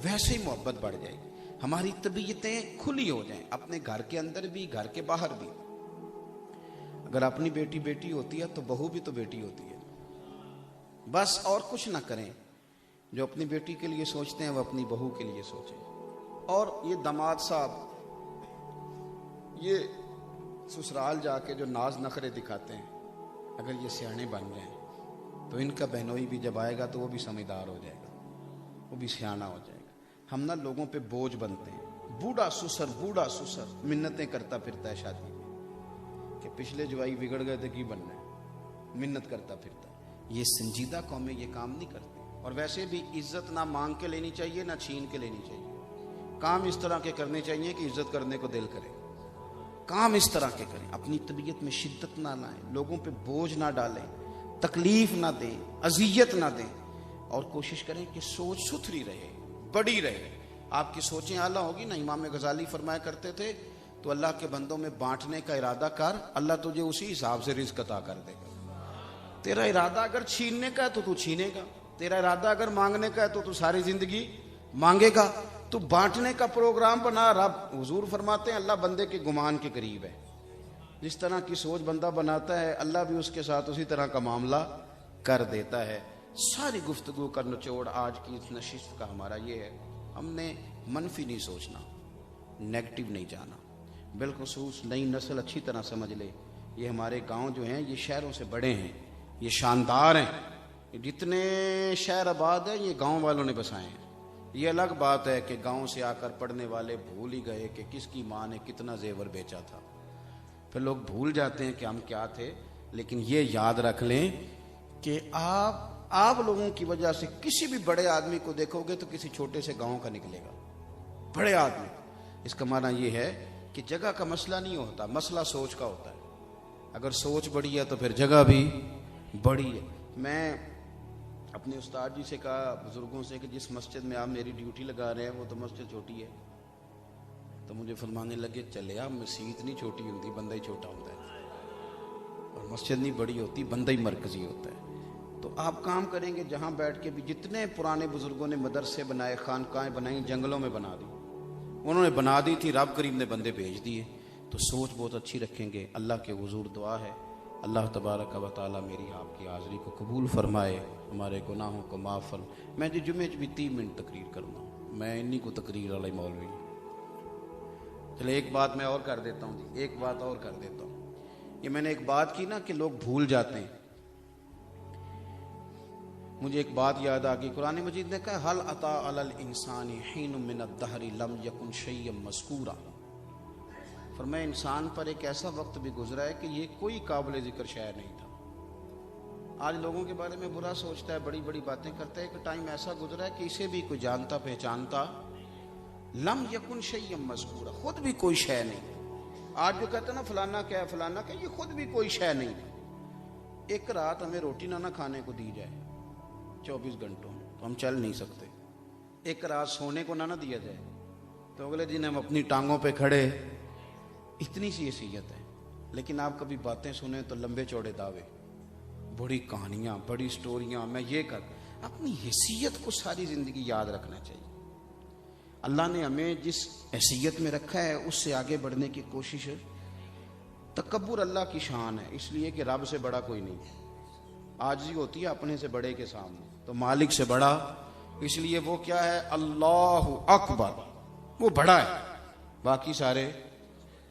वैसे ही मोहब्बत बढ़ जाएगी। हमारी तबीयतें खुली हो जाएं, अपने घर के अंदर भी, घर के बाहर भी। अगर अपनी बेटी बेटी होती है तो बहू भी तो बेटी होती है। बस और कुछ ना करें, जो अपनी बेटी के लिए सोचते हैं वो अपनी बहू के लिए सोचें। और ये दामाद साहब, ये ससुराल जाके जो नाज नखरे दिखाते हैं, अगर ये सियाने बन जाएं तो इनका बहनोई भी जब आएगा तो वो भी समझदार हो जाएगा, वो भी सियाना हो जाएगा। हम ना लोगों पे बोझ बनते हैं। बूढ़ा ससुर मिन्नतें करता फिरता है शादी में कि पिछले जवाई बिगड़ गए थे की बनना है, मिन्नत करता फिरता है। ये संजीदा कौमें ये काम नहीं करती। और वैसे भी इज्जत ना मांग के लेनी चाहिए ना छीन के लेनी चाहिए। काम इस तरह के करने चाहिए कि इज्जत करने को दिल करे। काम इस तरह के करें, अपनी तबीयत में शिद्दत ना लाएं, लोगों पे बोझ ना डालें, तकलीफ ना दें, अजियत ना दें। और कोशिश करें कि सोच सुथरी रहे, बड़ी रहे। आपकी सोचें आला होगी ना। इमाम गजाली फरमाया करते थे, तो अल्लाह के बंदों में बांटने का इरादा कर, अल्लाह तुझे उसी हिसाब से रिज़्क अता कर देगा। तेरा इरादा अगर छीनने का है तो तू छीनेगा, तेरा इरादा अगर मांगने का है तो तू सारी जिंदगी मांगेगा। तो बांटने का प्रोग्राम बना। रब हुजूर फरमाते हैं, अल्लाह बंदे के गुमान के करीब है। जिस तरह की सोच बंदा बनाता है, अल्लाह भी उसके साथ उसी तरह का मामला कर देता है। सारी गुफ्तगू का निचोड़ आज की इस नशिस्त का हमारा ये है, हमने मनफी नहीं सोचना, नेगेटिव नहीं जाना। बिलखुसूस नई नस्ल अच्छी तरह समझ ले, ये हमारे गांव जो हैं ये शहरों से बड़े हैं, ये शानदार हैं। जितने शहर आबाद हैं ये गांव वालों ने बसाए हैं। ये अलग बात है कि गांव से आकर पढ़ने वाले भूल ही गए कि किसकी माँ ने कितना जेवर बेचा था। फिर लोग भूल जाते हैं कि हम क्या थे। लेकिन ये याद रख लें कि आप लोगों की वजह से किसी भी बड़े आदमी को देखोगे तो किसी छोटे से गांव का निकलेगा बड़े आदमी। इसका माना ये है कि जगह का मसला नहीं होता, मसला सोच का होता है। अगर सोच बड़ी है तो फिर जगह भी बड़ी है। मैं अपने उस्ताद जी से कहा, बुजुर्गों से, कि जिस मस्जिद में आप मेरी ड्यूटी लगा रहे हैं वो तो मस्जिद छोटी है। तो मुझे फरमाने लगे, चले आप, मस्जिद नहीं छोटी होती, बंदा ही छोटा होता है। और मस्जिद नहीं बड़ी होती, बंदा ही मरकजी होता है। तो आप काम करेंगे जहाँ बैठ के भी, जितने पुराने बुजुर्गों ने मदरसे बनाए, खानकाएं बनाई, जंगलों में बना दी, उन्होंने बना दी थी, रब करीम ने बंदे भेज दिए। तो सोच बहुत अच्छी रखेंगे। अल्लाह के हुजूर दुआ है, अल्लाह तबारक व तआला मेरी आपकी हाज़िरी को कबूल फरमाए, हमारे गुनाहों को माफ़ फरमाए। मैं जी जुमे भी 3 मिनट तकरीर करूँगा, मैं इन्हीं को तकरीर वाला मौलवी। चले एक बात मैं और कर देता हूँ जी, एक बात और कर देता हूँ। ये मैंने एक बात की ना कि लोग भूल जाते हैं, मुझे एक बात याद आ गई। कुरान मजीद ने कहा, हल अता अलल इंसानी हीनुम मिनद दहरी लम यकुन शैय्यम मज़कूरा। फरमाया इंसान पर एक ऐसा वक्त भी गुजरा है कि ये कोई काबिल जिक्र शय नहीं था। आज लोगों के बारे में बुरा सोचता है, बड़ी बड़ी बातें करता है। कि टाइम ऐसा गुजरा है कि इसे भी कोई जानता पहचानता, लम यकुन शैय्यम मज़कूरा, खुद भी कोई शय नहीं। आज जो कहते हैं ना फलाना क्या है, फलाना क्या, ये खुद भी कोई शय नहीं। एक रात हमें रोटी ना खाने को दी जाए 24 घंटों तो हम चल नहीं सकते। एक रात सोने को ना दिया जाए तो अगले दिन हम अपनी टांगों पे खड़े। इतनी सी हैसियत है। लेकिन आप कभी बातें सुने तो लंबे चौड़े दावे, बड़ी कहानियां, बड़ी स्टोरियां, मैं ये कर। अपनी हैसियत को सारी जिंदगी याद रखना चाहिए। अल्लाह ने हमें जिस हैसियत में रखा है उससे आगे बढ़ने की कोशिश। तकब्बुर अल्लाह की शान है, इसलिए कि रब से बड़ा कोई नहीं। आजिज़ी होती है अपने से बड़े के सामने, तो मालिक से बड़ा, इसलिए वो क्या है, अल्लाहु अकबर, वो बड़ा है, बाकी सारे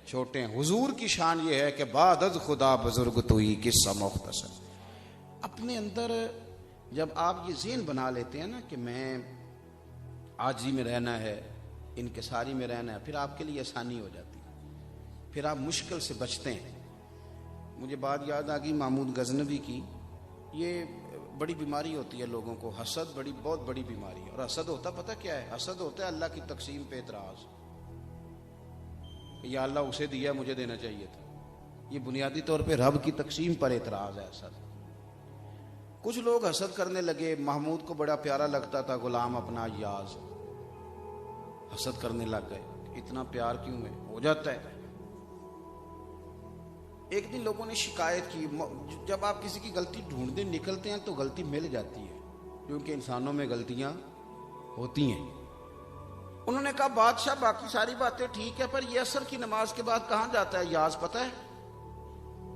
छोटे हैं। हुजूर की शान ये है कि बादद खुदा बुजुर्ग तुई किस्सा मुख्तसर। अपने अंदर जब आप ये ज़हन बना लेते हैं ना कि मैं आजिज़ी में रहना है, इनकिसारी में रहना है, फिर आपके लिए आसानी हो जाती है, फिर आप मुश्किल से बचते हैं। मुझे बात याद आ गई महमूद गजनवी की। ये बड़ी बीमारी होती है लोगों को, हसद, बहुत बड़ी बीमारी है। और हसद होता पता क्या है? हसद होता है अल्लाह की तकसीम पे एतराज़, या अल्लाह उसे दिया मुझे देना चाहिए था। ये बुनियादी तौर पे रब की तकसीम पर एतराज़ है हसद। कुछ लोग हसद करने लगे। महमूद को बड़ा प्यारा लगता था गुलाम अपना याज, हसद करने लग गए, इतना प्यार क्यों है? हो जाता है। एक दिन लोगों ने शिकायत की। जब आप किसी की गलती ढूंढने निकलते हैं तो गलती मिल जाती है, क्योंकि इंसानों में गलतियां होती हैं। उन्होंने कहा बादशाह बाकी सारी बातें ठीक है, पर ये असर की नमाज के बाद कहां जाता है, याज पता है?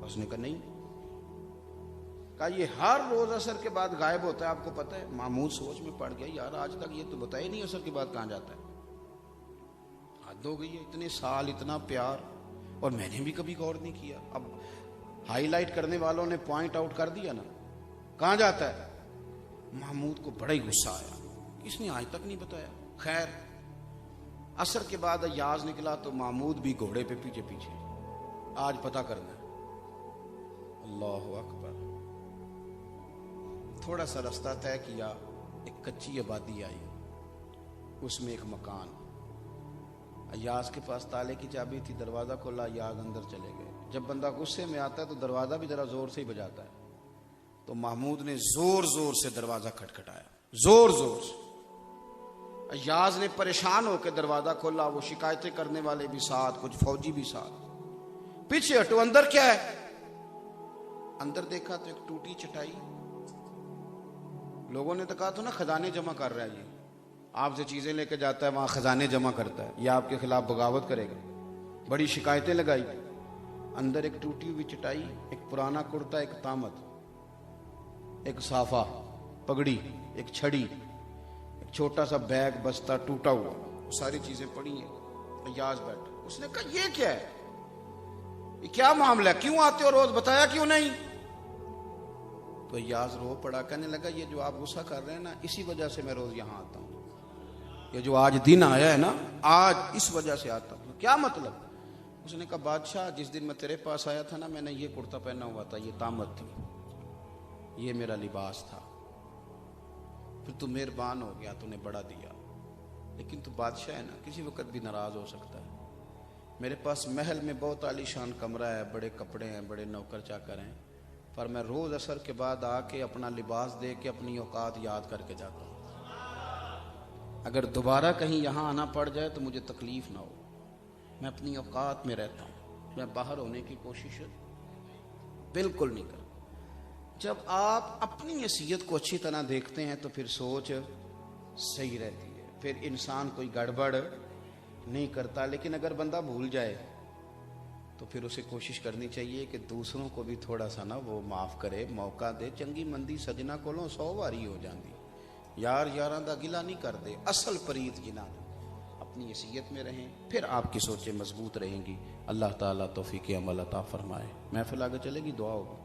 उसने कहा नहीं। कहा ये हर रोज असर के बाद गायब होता है, आपको पता है? महमूद सोच में पड़ गया, यार आज तक ये तो बताया नहीं असर के बाद कहां जाता है। हद हो गई है, इतने साल इतना प्यार, और मैंने भी कभी गौर नहीं किया। अब हाईलाइट करने वालों ने पॉइंट आउट कर दिया ना, कहां जाता है। महमूद को बड़ा ही गुस्सा आया, इसने आज तक नहीं बताया। खैर असर के बाद याज निकला तो महमूद भी घोड़े पे पीछे पीछे, आज पता करना है। अल्लाह अकबर। थोड़ा सा रास्ता तय किया, एक कच्ची आबादी आई, उसमें एक मकान। अय्याज के पास ताले की चाबी थी, दरवाजा खोला, अय्याज अंदर चले गए। जब बंदा गुस्से में आता है तो दरवाजा भी जरा जोर से ही बजाता है। तो महमूद ने जोर जोर से दरवाजा खटखटाया, जोर जोर से। अय्याज ने परेशान होकर दरवाजा खोला, वो शिकायतें करने वाले भी साथ, कुछ फौजी भी साथ। पीछे हटो, अंदर क्या है? अंदर देखा तो एक टूटी चटाई। लोगों ने तो कहा था ना खजाने जमा कर रहा है, ये आपसे चीजें लेके जाता है, वहां खजाने जमा करता है, या आपके खिलाफ बगावत करेगा। बड़ी शिकायतें लगाई। अंदर एक टूटी हुई चटाई, एक पुराना कुर्ता, एक तामत, एक साफा, पगड़ी, एक छड़ी, एक छोटा सा बैग, बस्ता टूटा हुआ, सारी चीजें पड़ी हैं। अय्याज बैठा, उसने कहा ये क्या है, ये क्या मामला है, क्यों आते हो रोज, बताया क्यों नहीं? तो अय्याज रो पड़ा, कहने लगा ये जो आप गुस्सा कर रहे हैं ना, इसी वजह से मैं रोज यहां आता हूं। ये जो आज दिन आया है ना, आज इस वजह से आता हूं। क्या मतलब? उसने कहा बादशाह जिस दिन मैं तेरे पास आया था ना, मैंने ये कुर्ता पहना हुआ था, ये तामत थी, ये मेरा लिबास था। फिर तू मेहरबान हो गया, तूने बड़ा दिया, लेकिन तू बादशाह है ना, किसी वक्त भी नाराज हो सकता है। मेरे पास महल में बहुत आलीशान कमरा है, बड़े कपड़े हैं, बड़े नौकर चाकर हैं, पर मैं रोज असर के बाद आके अपना लिबास दे के अपनी औकात याद करके जाता हूँ। अगर दोबारा कहीं यहाँ आना पड़ जाए तो मुझे तकलीफ ना हो, मैं अपनी औकात में रहता हूँ, मैं बाहर होने की कोशिश बिल्कुल नहीं करता। जब आप अपनी हैसियत को अच्छी तरह देखते हैं तो फिर सोच सही रहती है, फिर इंसान कोई गड़बड़ नहीं करता। लेकिन अगर बंदा भूल जाए तो फिर उसे कोशिश करनी चाहिए कि दूसरों को भी थोड़ा सा ना वो माफ़ करे, मौका दे। चंगी मंदी सजना कोलों 100 वारी हो जाती, यार यारां दा गिला नहीं कर दे, असल परीत जिना। अपनी हैसियत में रहें, फिर आपकी सोचें मजबूत रहेंगी। अल्लाह ताला तौफीक अमल अता फरमाए। महफिल आगे चलेगी, दुआ होगी।